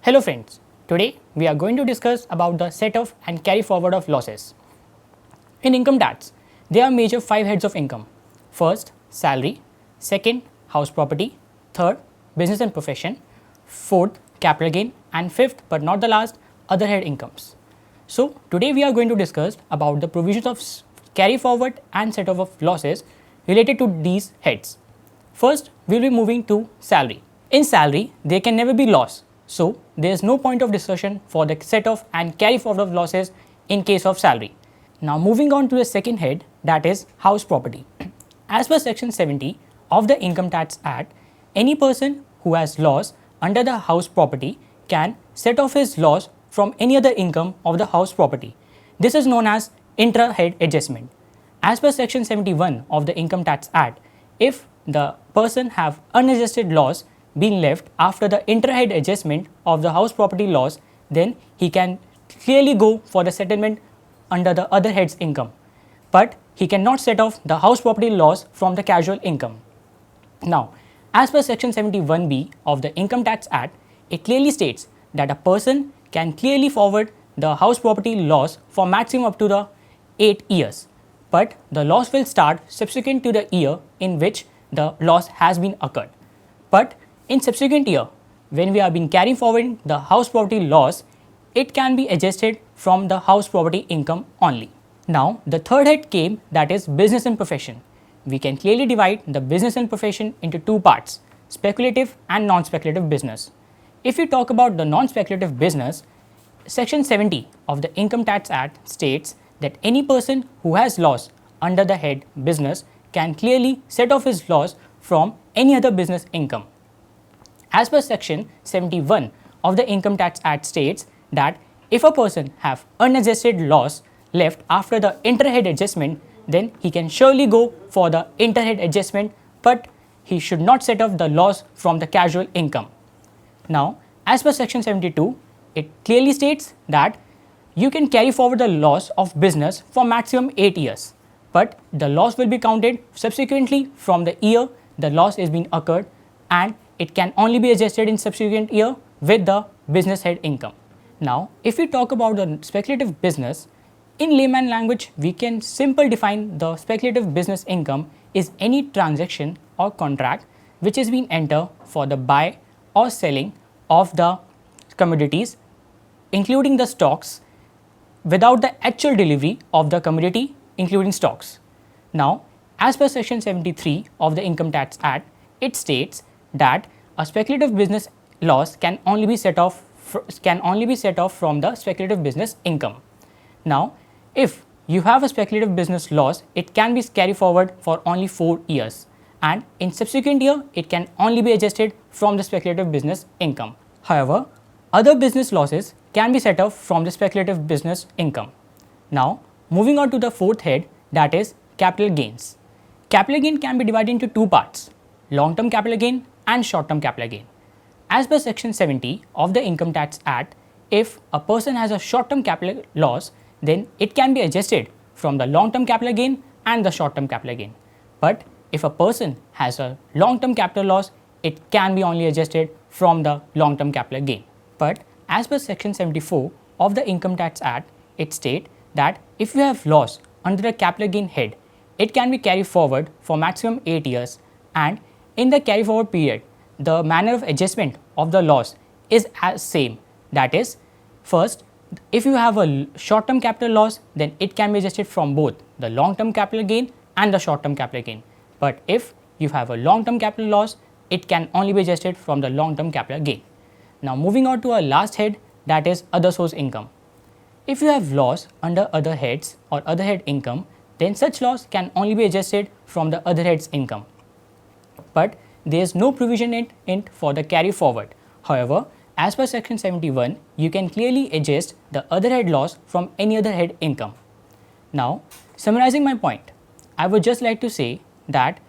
Hello friends, today we are going to discuss about the set off and carry forward of losses. In income tax, there are major 5 heads of income. First, salary. Second, house property. Third, business and profession. Fourth, capital gain. And fifth but not the last, other head incomes. So today we are going to discuss about the provisions of carry forward and set off of losses related to these heads. First, we will be moving to salary. In salary, there can never be loss. So there is no point of discussion for the set off and carry forward of losses in case of salary. Now moving on to the second head, that is house property. As per section 70 of the Income Tax Act, any person who has loss under the house property can set off his loss from any other income of the house property. This is known as intra-head adjustment. As per section 71 of the Income Tax Act, if the person have unadjusted loss being left after the intra-head adjustment of the house property loss, then he can clearly go for the settlement under the other head's income, but he cannot set off the house property loss from the casual income. Now, as per section 71B of the Income Tax Act, it clearly states that a person can clearly forward the house property loss for maximum up to the 8 years, but the loss will start subsequent to the year in which the loss has been occurred. But in subsequent year, when we are being carrying forward the house property loss, it can be adjusted from the house property income only. Now, the third head came, that is business and profession. We can clearly divide the business and profession into two parts, speculative and non-speculative business. If we talk about the non-speculative business, section 70 of the Income Tax Act states that any person who has loss under the head business can clearly set off his loss from any other business income. As per section 71 of the Income Tax Act states that if a person have unadjusted loss left after the inter-head adjustment, then he can surely go for the inter-head adjustment, but he should not set off the loss from the casual income. Now, as per section 72, it clearly states that you can carry forward the loss of business for maximum 8 years, but the loss will be counted subsequently from the year the loss is being occurred, and it can only be adjusted in subsequent year with the business head income. Now, if we talk about the speculative business, in layman language, we can simply define the speculative business income is any transaction or contract which is being entered for the buy or selling of the commodities, including the stocks, without the actual delivery of the commodity, including stocks. Now, as per section 73 of the Income Tax Act, it states that a speculative business loss can only be set off from the speculative business income. Now, if you have a speculative business loss, it can be carried forward for only 4 years, and in subsequent year it can only be adjusted from the speculative business income. However, other business losses can be set off from the speculative business income. Now, moving on to the fourth head, that is capital gains. Capital gain can be divided into two parts, long-term capital gain and short-term capital gain. As per section 70 of the Income Tax Act, if a person has a short-term capital loss, then it can be adjusted from the long-term capital gain and the short-term capital gain. But if a person has a long-term capital loss, it can be only adjusted from the long-term capital gain. But as per section 74 of the Income Tax Act, it states that if you have loss under the capital gain head, it can be carried forward for maximum 8 years, and in the carry forward period, the manner of adjustment of the loss is as same. That is, first, if you have a short-term capital loss, then it can be adjusted from both the long-term capital gain and the short-term capital gain. But if you have a long-term capital loss, it can only be adjusted from the long-term capital gain. Now, moving on to our last head, that is other source income. If you have loss under other heads or other head income, then such loss can only be adjusted from the other head's income, but there is no provision in it for the carry forward. However, as per section 71, you can clearly adjust the other head loss from any other head income. Now, summarizing my point, I would just like to say that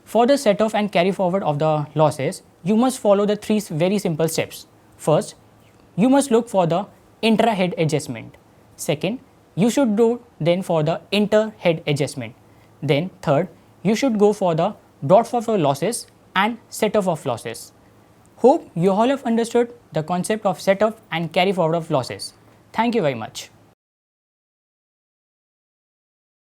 for the set off and carry forward of the losses, you must follow the 3 very simple steps. First, you must look for the intra-head adjustment. Second, you should go then for the inter-head adjustment. Then third, you should go for the brought forward losses and set off of losses. Hope you all have understood the concept of set off and carry forward of losses. Thank you very much.